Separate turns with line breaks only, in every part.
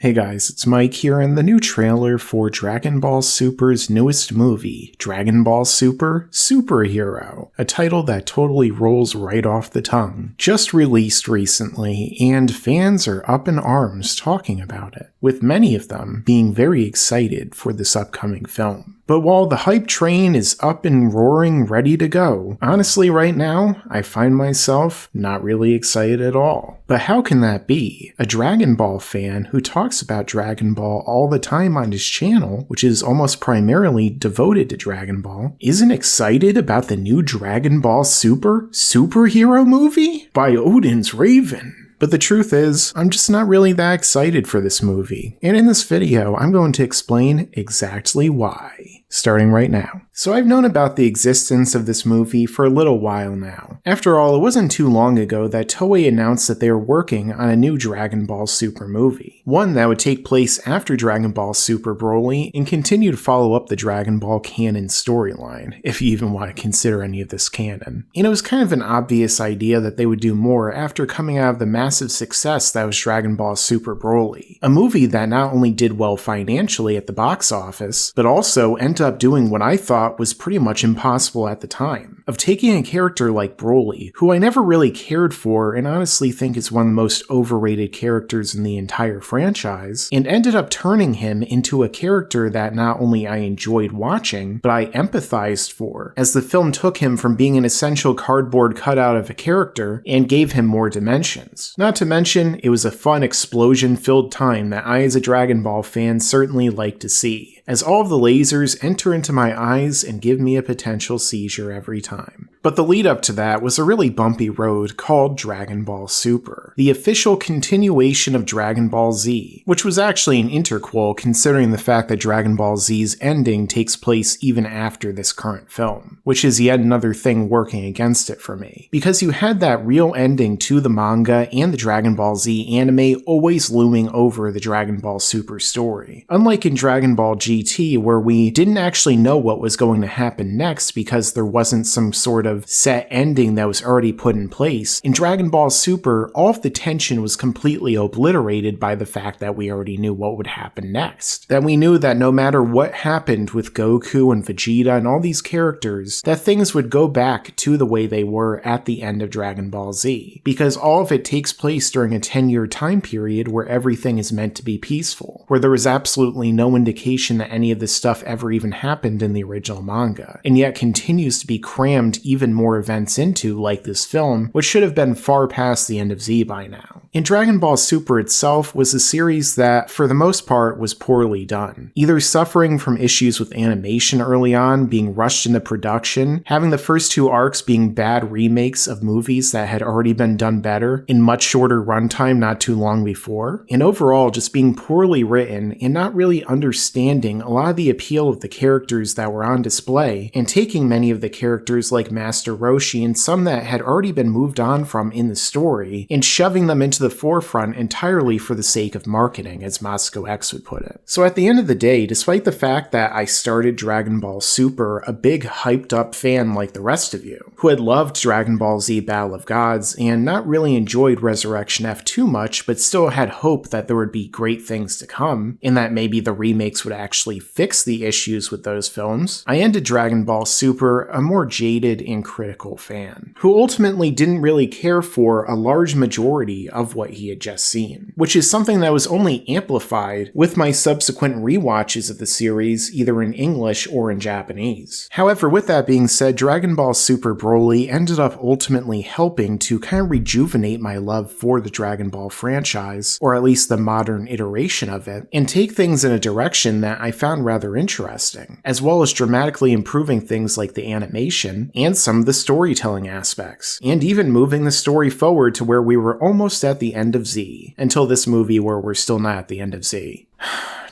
Hey guys, it's Mike here, and the new trailer for Dragon Ball Super's newest movie, Dragon Ball Super: Superhero, a title that totally rolls right off the tongue, just released recently, and fans are up in arms talking about it, with many of them being very excited for this upcoming film. But while the hype train is up and roaring ready to go, honestly right now, I find myself not really excited at all. But how can that be? A Dragon Ball fan who talks about Dragon Ball all the time on his channel, which is almost primarily devoted to Dragon Ball, isn't excited about the new Dragon Ball superhero movie? By Odin's Raven. But the truth is, I'm just not really that excited for this movie. And in this video, I'm going to explain exactly why. Starting right now. So I've known about the existence of this movie for a little while now. After all, it wasn't too long ago that Toei announced that they were working on a new Dragon Ball Super movie. One that would take place after Dragon Ball Super Broly and continue to follow up the Dragon Ball canon storyline, if you even want to consider any of this canon. And it was kind of an obvious idea that they would do more after coming out of the massive success that was Dragon Ball Super Broly. A movie that not only did well financially at the box office, but also ended up doing what I thought was pretty much impossible at the time, of taking a character like Broly, who I never really cared for and honestly think is one of the most overrated characters in the entire franchise, and ended up turning him into a character that not only I enjoyed watching, but I empathized for, as the film took him from being an essential cardboard cutout of a character and gave him more dimensions. Not to mention, it was a fun explosion-filled time that I as a Dragon Ball fan certainly like to see, as all of the lasers enter into my eyes and give me a potential seizure every time. But the lead up to that was a really bumpy road called Dragon Ball Super, the official continuation of Dragon Ball Z, which was actually an interquel considering the fact that Dragon Ball Z's ending takes place even after this current film, which is yet another thing working against it for me, because you had that real ending to the manga and the Dragon Ball Z anime always looming over the Dragon Ball Super story. Unlike in Dragon Ball GT, where we didn't actually know what was going to happen next because there wasn't some sort of set ending that was already put in place, in Dragon Ball Super, all of the tension was completely obliterated by the fact that we already knew what would happen next. That we knew that no matter what happened with Goku and Vegeta and all these characters, that things would go back to the way they were at the end of Dragon Ball Z, because all of it takes place during a 10-year time period where everything is meant to be peaceful, where there was absolutely no indication that any of this stuff ever even happened in the original manga, and yet continues to be crammed even more events into, like this film, which should have been far past the end of Z by now. And Dragon Ball Super itself was a series that, for the most part, was poorly done, either suffering from issues with animation early on, being rushed into production, having the first two arcs being bad remakes of movies that had already been done better in much shorter runtime not too long before, and overall just being poorly written and not really understanding a lot of the appeal of the characters that were on display, and taking many of the characters like Master Roshi and some that had already been moved on from in the story, and shoving them into the forefront entirely for the sake of marketing, as Moscow X would put it. So at the end of the day, despite the fact that I started Dragon Ball Super a big hyped up fan like the rest of you, who had loved Dragon Ball Z Battle of Gods and not really enjoyed Resurrection F too much, but still had hope that there would be great things to come, and that maybe the remakes would actually fix the issues with those films, I ended Dragon Ball Super a more jaded and critical fan, who ultimately didn't really care for a large majority of what he had just seen, which is something that was only amplified with my subsequent rewatches of the series either in English or in Japanese. However, with that being said, Dragon Ball Super Broly ended up ultimately helping to kind of rejuvenate my love for the Dragon Ball franchise, or at least the modern iteration of it, and take things in a direction that I found rather interesting, as well as dramatically improving things like the animation and some of the storytelling aspects, and even moving the story forward to where we were almost at the end of Z, until this movie where we're still not at the end of Z.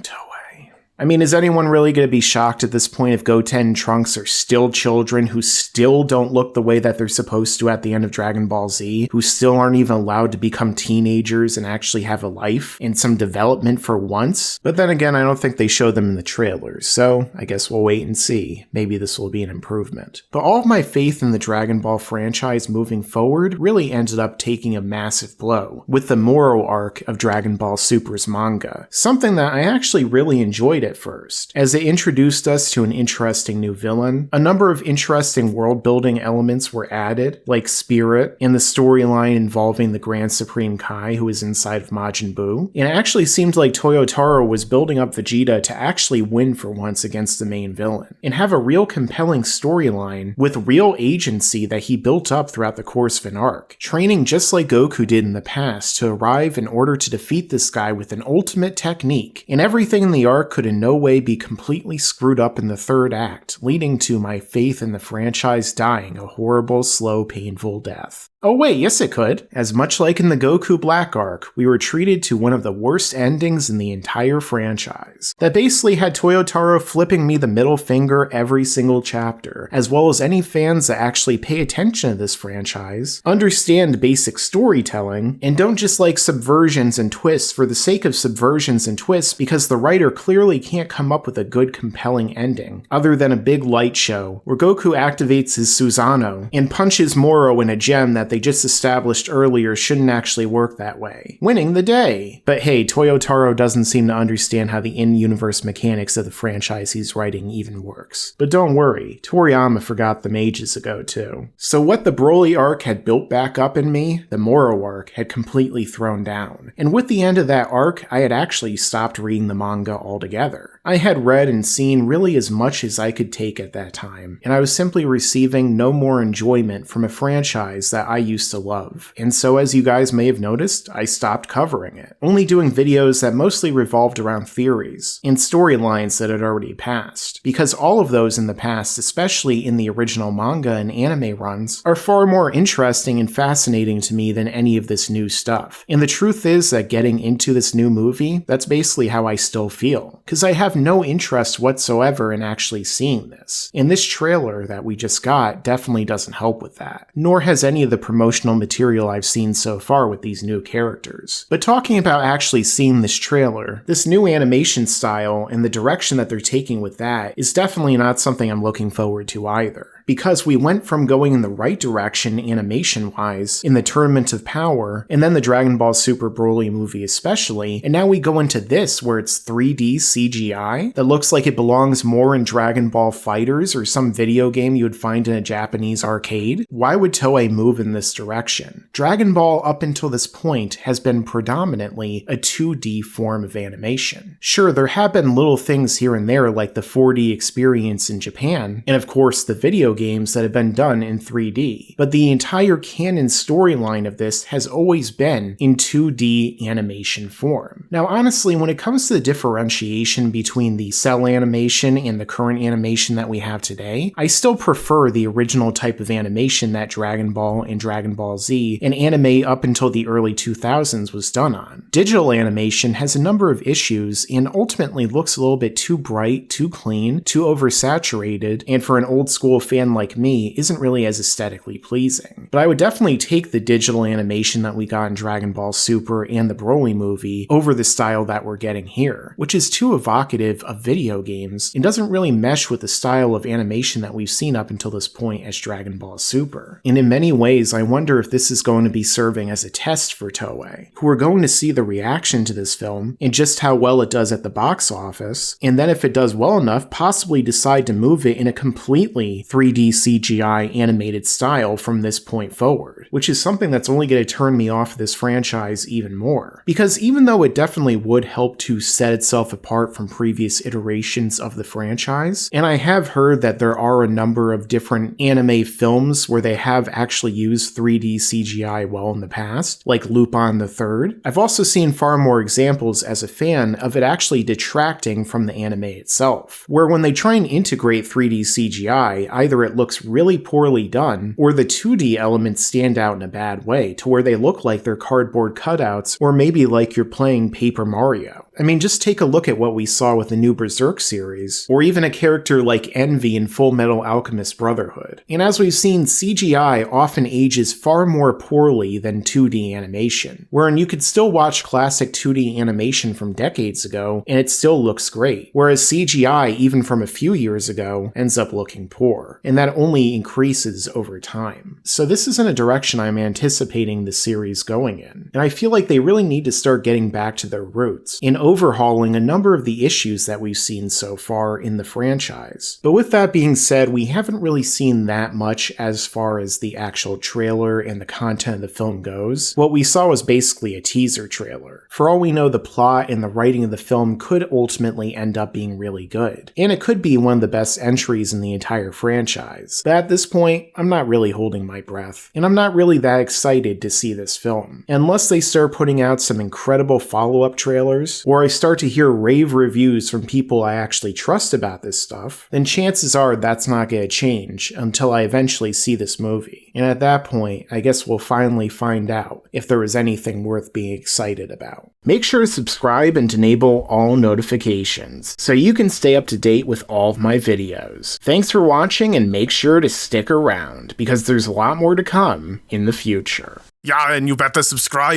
Toei. I mean, is anyone really going to be shocked at this point if Goten and Trunks are still children who still don't look the way that they're supposed to at the end of Dragon Ball Z, who still aren't even allowed to become teenagers and actually have a life and some development for once? But then again, I don't think they show them in the trailers, so I guess we'll wait and see. Maybe this will be an improvement. But all of my faith in the Dragon Ball franchise moving forward really ended up taking a massive blow with the Moro arc of Dragon Ball Super's manga, something that I actually really enjoyed at first, as it introduced us to an interesting new villain. A number of interesting world-building elements were added, like Spirit, and the storyline involving the Grand Supreme Kai who is inside of Majin Buu. And it actually seemed like Toyotaro was building up Vegeta to actually win for once against the main villain, and have a real compelling storyline with real agency that he built up throughout the course of an arc, training just like Goku did in the past to arrive in order to defeat this guy with an ultimate technique, and everything in the arc could in no way be completely screwed up in the third act, leading to my faith in the franchise dying a horrible, slow, painful death. Oh wait, yes it could. As much like in the Goku Black arc, we were treated to one of the worst endings in the entire franchise, that basically had Toyotaro flipping me the middle finger every single chapter, as well as any fans that actually pay attention to this franchise, understand basic storytelling, and don't just like subversions and twists for the sake of subversions and twists because the writer clearly can't come up with a good compelling ending, other than a big light show where Goku activates his Susanoo and punches Moro in a gem that they just established earlier shouldn't actually work that way, winning the day. But hey, Toyotaro doesn't seem to understand how the in-universe mechanics of the franchise he's writing even works. But don't worry, Toriyama forgot them ages ago too. So what the Broly arc had built back up in me, the Moro arc had completely thrown down. And with the end of that arc, I had actually stopped reading the manga altogether. I had read and seen really as much as I could take at that time, and I was simply receiving no more enjoyment from a franchise that I used to love. And so as you guys may have noticed, I stopped covering it, only doing videos that mostly revolved around theories and storylines that had already passed, because all of those in the past, especially in the original manga and anime runs, are far more interesting and fascinating to me than any of this new stuff. And the truth is that getting into this new movie, that's basically how I still feel, because I have no interest whatsoever in actually seeing this. And this trailer that we just got definitely doesn't help with that, nor has any of the promotional material I've seen so far with these new characters. But talking about actually seeing this trailer, this new animation style and the direction that they're taking with that is definitely not something I'm looking forward to either. Because we went from going in the right direction animation-wise in the Tournament of Power, and then the Dragon Ball Super Broly movie especially, and now we go into this where it's 3D CGI that looks like it belongs more in Dragon Ball FighterZ or some video game you would find in a Japanese arcade. Why would Toei move in this direction? Dragon Ball up until this point has been predominantly a 2D form of animation. Sure, there have been little things here and there like the 4D experience in Japan, and of course the video games that have been done in 3D, but the entire canon storyline of this has always been in 2D animation form. Now honestly, when it comes to the differentiation between the cell animation and the current animation that we have today, I still prefer the original type of animation that Dragon Ball and Dragon Ball Z and anime up until the early 2000s was done on. Digital animation has a number of issues and ultimately looks a little bit too bright, too clean, too oversaturated, and for an old school fan like me isn't really as aesthetically pleasing. But I would definitely take the digital animation that we got in Dragon Ball Super and the Broly movie over the style that we're getting here, which is too evocative of video games and doesn't really mesh with the style of animation that we've seen up until this point as Dragon Ball Super. And in many ways, I wonder if this is going to be serving as a test for Toei, who are going to see the reaction to this film and just how well it does at the box office, and then if it does well enough, possibly decide to move it in a completely 3D CGI animated style from this point forward, which is something that's only going to turn me off this franchise even more. Because even though it definitely would help to set itself apart from previous iterations of the franchise, and I have heard that there are a number of different anime films where they have actually used 3D CGI well in the past, like Lupin the Third, I've also seen far more examples as a fan of it actually detracting from the anime itself, where when they try and integrate 3D CGI, either it looks really poorly done, or the 2D elements stand out in a bad way, to where they look like they're cardboard cutouts, or maybe like you're playing Paper Mario. I mean, just take a look at what we saw with the new Berserk series, or even a character like Envy in Full Metal Alchemist Brotherhood. And as we've seen, CGI often ages far more poorly than 2D animation, wherein you could still watch classic 2D animation from decades ago and it still looks great, whereas CGI, even from a few years ago, ends up looking poor, and that only increases over time. So this isn't a direction I'm anticipating the series going in, and I feel like they really need to start getting back to their roots in overhauling a number of the issues that we've seen so far in the franchise. But with that being said, we haven't really seen that much as far as the actual trailer and the content of the film goes. What we saw was basically a teaser trailer. For all we know, the plot and the writing of the film could ultimately end up being really good, and it could be one of the best entries in the entire franchise. But at this point, I'm not really holding my breath, and I'm not really that excited to see this film. Unless they start putting out some incredible follow-up trailers, or I start to hear rave reviews from people I actually trust about this stuff, then chances are that's not going to change until I eventually see this movie. And at that point, I guess we'll finally find out if there is anything worth being excited about. Make sure to subscribe and enable all notifications so you can stay up to date with all of my videos. Thanks for watching, and make sure to stick around because there's a lot more to come in the future.
Yeah, and you better subscribe.